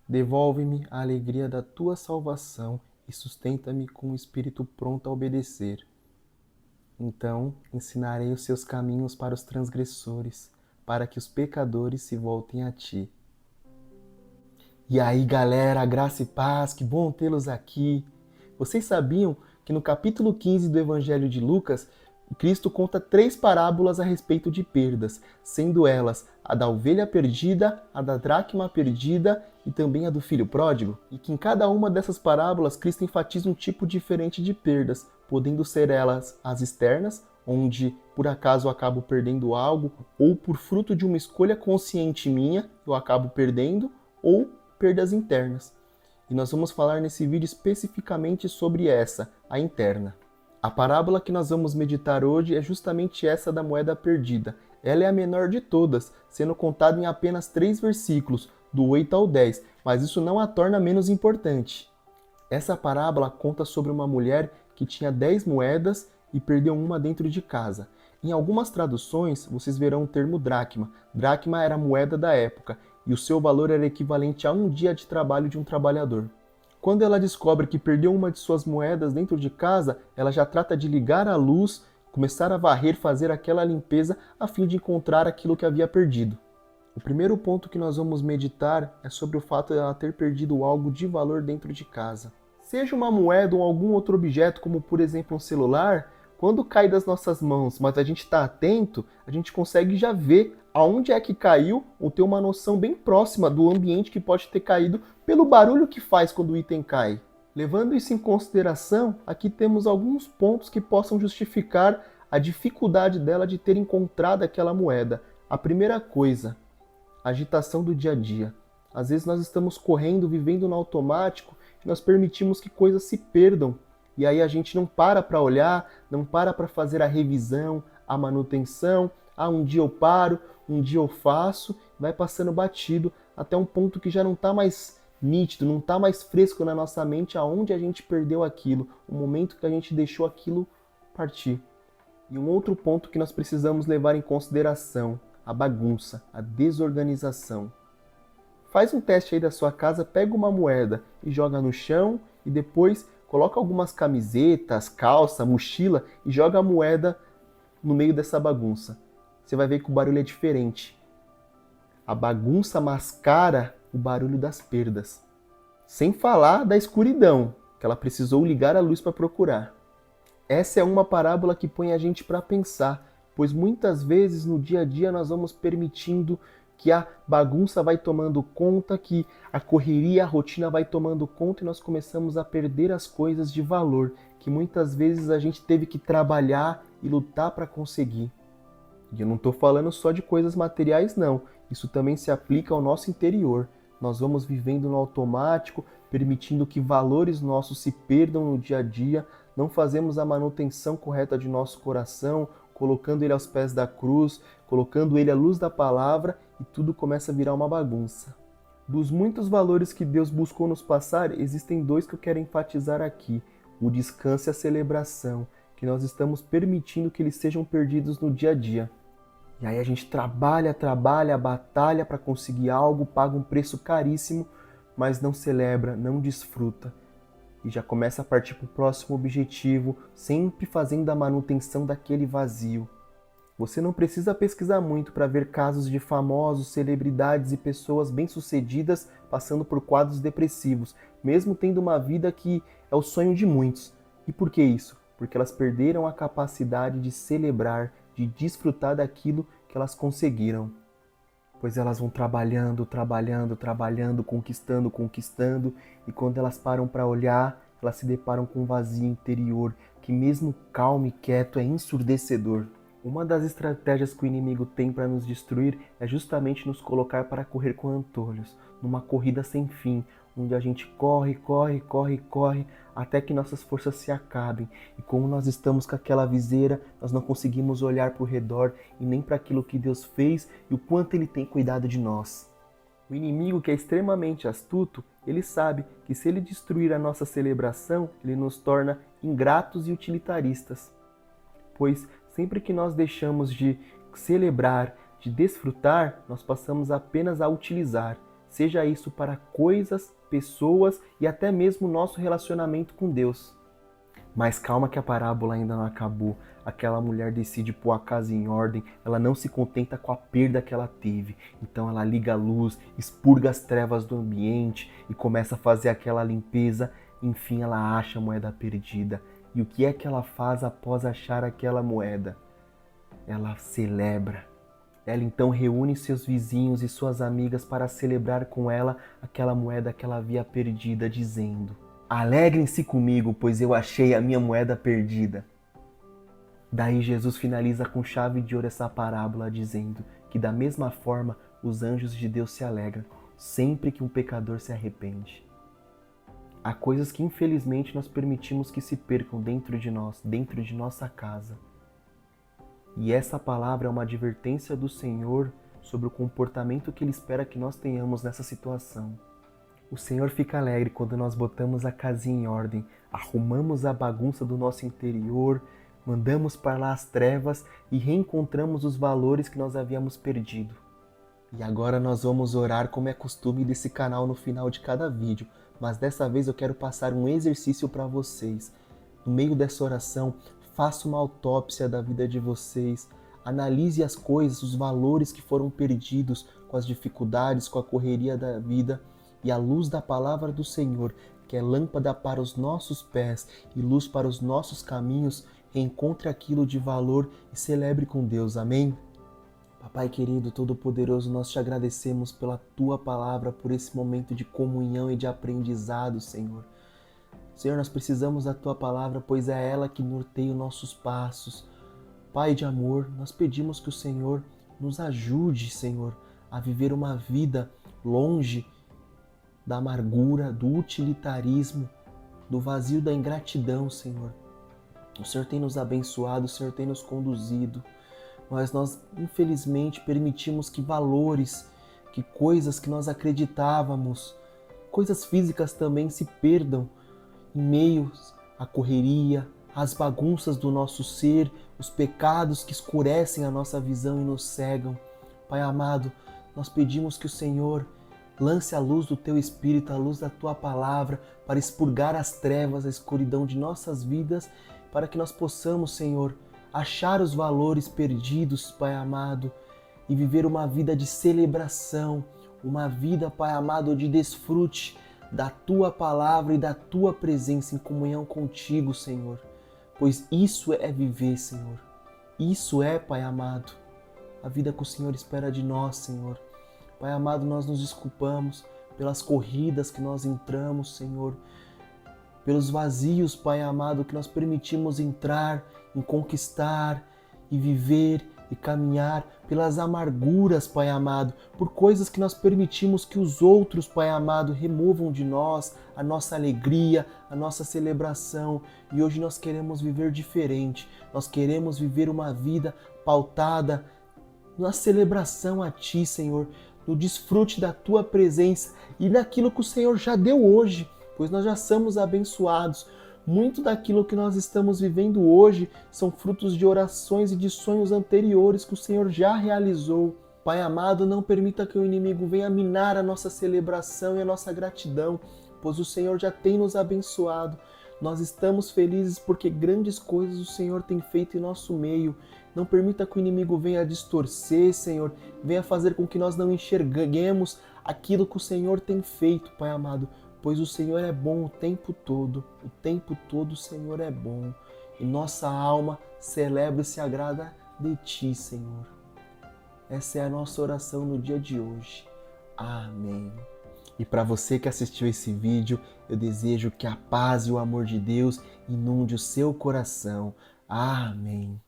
Devolve-me a alegria da tua salvação e sustenta-me com o espírito pronto a obedecer. Então ensinarei os seus caminhos para os transgressores, para que os pecadores se voltem a ti. E aí, galera, graça e paz, que bom tê-los aqui. Vocês sabiam que no capítulo 15 do Evangelho de Lucas, Cristo conta 3 parábolas a respeito de perdas, sendo elas a da ovelha perdida, a da dracma perdida e também a do filho pródigo? E que em cada uma dessas parábolas, Cristo enfatiza um tipo diferente de perdas, podendo ser elas as externas, onde por acaso eu acabo perdendo algo, ou por fruto de uma escolha consciente minha, eu acabo perdendo, ou perdas internas. E nós vamos falar nesse vídeo especificamente sobre essa, a interna. A parábola que nós vamos meditar hoje é justamente essa da moeda perdida. Ela é a menor de todas, sendo contada em apenas 3 versículos, do 8 ao 10, mas isso não a torna menos importante. Essa parábola conta sobre uma mulher que tinha 10 moedas e perdeu uma dentro de casa. Em algumas traduções, vocês verão o termo dracma. Dracma era a moeda da época, e o seu valor era equivalente a um dia de trabalho de um trabalhador. Quando ela descobre que perdeu uma de suas moedas dentro de casa, ela já trata de ligar a luz, começar a varrer, fazer aquela limpeza a fim de encontrar aquilo que havia perdido. O primeiro ponto que nós vamos meditar é sobre o fato de ela ter perdido algo de valor dentro de casa. Seja uma moeda ou algum outro objeto, como por exemplo um celular, quando cai das nossas mãos, mas a gente está atento, a gente consegue já ver aonde é que caiu ou ter uma noção bem próxima do ambiente que pode ter caído pelo barulho que faz quando o item cai. Levando isso em consideração, aqui temos alguns pontos que possam justificar a dificuldade dela de ter encontrado aquela moeda. A primeira coisa, a agitação do dia a dia. Às vezes nós estamos correndo, vivendo no automático, e nós permitimos que coisas se perdam. E aí a gente não para olhar, não para fazer a revisão, a manutenção. Ah, um dia eu paro, um dia eu faço, vai passando batido até um ponto que já não está mais nítido, não está mais fresco na nossa mente aonde a gente perdeu aquilo, o momento que a gente deixou aquilo partir. E um outro ponto que nós precisamos levar em consideração, a bagunça, a desorganização. Faz um teste aí da sua casa, pega uma moeda e joga no chão e depois coloca algumas camisetas, calça, mochila e joga a moeda no meio dessa bagunça. Você vai ver que o barulho é diferente. A bagunça mascara o barulho das perdas. Sem falar da escuridão, que ela precisou ligar a luz para procurar. Essa é uma parábola que põe a gente para pensar, pois muitas vezes no dia a dia nós vamos permitindo que a bagunça vai tomando conta, que a correria, a rotina vai tomando conta e nós começamos a perder as coisas de valor, que muitas vezes a gente teve que trabalhar e lutar para conseguir. E eu não estou falando só de coisas materiais, não. Isso também se aplica ao nosso interior. Nós vamos vivendo no automático, permitindo que valores nossos se perdam no dia a dia, não fazemos a manutenção correta de nosso coração, colocando ele aos pés da cruz, colocando ele à luz da palavra e tudo começa a virar uma bagunça. Dos muitos valores que Deus buscou nos passar, existem 2 que eu quero enfatizar aqui: o descanso e a celebração, que nós estamos permitindo que eles sejam perdidos no dia a dia. E aí a gente trabalha, batalha para conseguir algo, paga um preço caríssimo, mas não celebra, não desfruta. E já começa a partir para o próximo objetivo, sempre fazendo a manutenção daquele vazio. Você não precisa pesquisar muito para ver casos de famosos, celebridades e pessoas bem-sucedidas passando por quadros depressivos, mesmo tendo uma vida que é o sonho de muitos. E por que isso? Porque elas perderam a capacidade de celebrar, de desfrutar daquilo que elas conseguiram. Pois elas vão trabalhando, conquistando, e quando elas param para olhar, elas se deparam com um vazio interior, que mesmo calmo e quieto é ensurdecedor. Uma das estratégias que o inimigo tem para nos destruir é justamente nos colocar para correr com antolhos, numa corrida sem fim, onde a gente corre, até que nossas forças se acabem. E como nós estamos com aquela viseira, nós não conseguimos olhar para o redor e nem para aquilo que Deus fez e o quanto Ele tem cuidado de nós. O inimigo, que é extremamente astuto, ele sabe que se ele destruir a nossa celebração, ele nos torna ingratos e utilitaristas. Pois sempre que nós deixamos de celebrar, de desfrutar, nós passamos apenas a utilizar. seja isso para coisas, pessoas e até mesmo o nosso relacionamento com Deus. Mas calma que a parábola ainda não acabou. Aquela mulher decide pôr a casa em ordem, ela não se contenta com a perda que ela teve. Então ela liga a luz, expurga as trevas do ambiente e começa a fazer aquela limpeza. Enfim, ela acha a moeda perdida. E o que é que ela faz após achar aquela moeda? Ela celebra. Ela então reúne seus vizinhos e suas amigas para celebrar com ela aquela moeda que ela havia perdida, dizendo: alegrem-se comigo, pois eu achei a minha moeda perdida. Daí Jesus finaliza com chave de ouro essa parábola, dizendo que da mesma forma os anjos de Deus se alegram sempre que um pecador se arrepende. Há coisas que infelizmente nós permitimos que se percam dentro de nós, dentro de nossa casa. E essa palavra é uma advertência do Senhor sobre o comportamento que Ele espera que nós tenhamos nessa situação. O Senhor fica alegre quando nós botamos a casinha em ordem, arrumamos a bagunça do nosso interior, mandamos para lá as trevas e reencontramos os valores que nós havíamos perdido. E agora nós vamos orar como é costume desse canal no final de cada vídeo, mas dessa vez eu quero passar um exercício para vocês. No meio dessa oração, faça uma autópsia da vida de vocês, analise as coisas, os valores que foram perdidos com as dificuldades, com a correria da vida, e à luz da palavra do Senhor, que é lâmpada para os nossos pés e luz para os nossos caminhos, reencontre aquilo de valor e celebre com Deus. Amém? Papai querido, Todo-Poderoso, nós te agradecemos pela Tua palavra, por esse momento de comunhão e de aprendizado, Senhor. Senhor, nós precisamos da Tua palavra, pois é ela que norteia os nossos passos. Pai de amor, nós pedimos que o Senhor nos ajude, Senhor, a viver uma vida longe da amargura, do utilitarismo, do vazio da ingratidão, Senhor. O Senhor tem nos abençoado, o Senhor tem nos conduzido, mas nós, infelizmente, permitimos que valores, que coisas que nós acreditávamos, coisas físicas também se perdam em meio à correria, às bagunças do nosso ser, os pecados que escurecem a nossa visão e nos cegam. Pai amado, nós pedimos que o Senhor lance a luz do Teu Espírito, a luz da Tua palavra, para expurgar as trevas, a escuridão de nossas vidas, para que nós possamos, Senhor, achar os valores perdidos, Pai amado, e viver uma vida de celebração, uma vida, Pai amado, de desfrute da Tua palavra e da Tua presença em comunhão contigo, Senhor. Pois isso é viver, Senhor. Isso é, Pai amado, a vida que o Senhor espera de nós, Senhor. Pai amado, nós nos desculpamos pelas corridas que nós entramos, Senhor, pelos vazios, Pai amado, que nós permitimos entrar, em conquistar e viver e caminhar, pelas amarguras, Pai amado, por coisas que nós permitimos que os outros, Pai amado, removam de nós a nossa alegria, a nossa celebração. E hoje nós queremos viver diferente, nós queremos viver uma vida pautada na celebração a Ti, Senhor, no desfrute da Tua presença e daquilo que o Senhor já deu hoje, pois nós já somos abençoados. Muito daquilo que nós estamos vivendo hoje são frutos de orações e de sonhos anteriores que o Senhor já realizou. Pai amado, não permita que o inimigo venha minar a nossa celebração e a nossa gratidão, pois o Senhor já tem nos abençoado. Nós estamos felizes porque grandes coisas o Senhor tem feito em nosso meio. Não permita que o inimigo venha distorcer, Senhor, venha fazer com que nós não enxerguemos aquilo que o Senhor tem feito, Pai amado, pois o Senhor é bom o tempo todo o Senhor é bom, e nossa alma celebra e se agrada de Ti, Senhor. Essa é a nossa oração no dia de hoje. Amém. E para você que assistiu esse vídeo, eu desejo que a paz e o amor de Deus inunde o seu coração. Amém.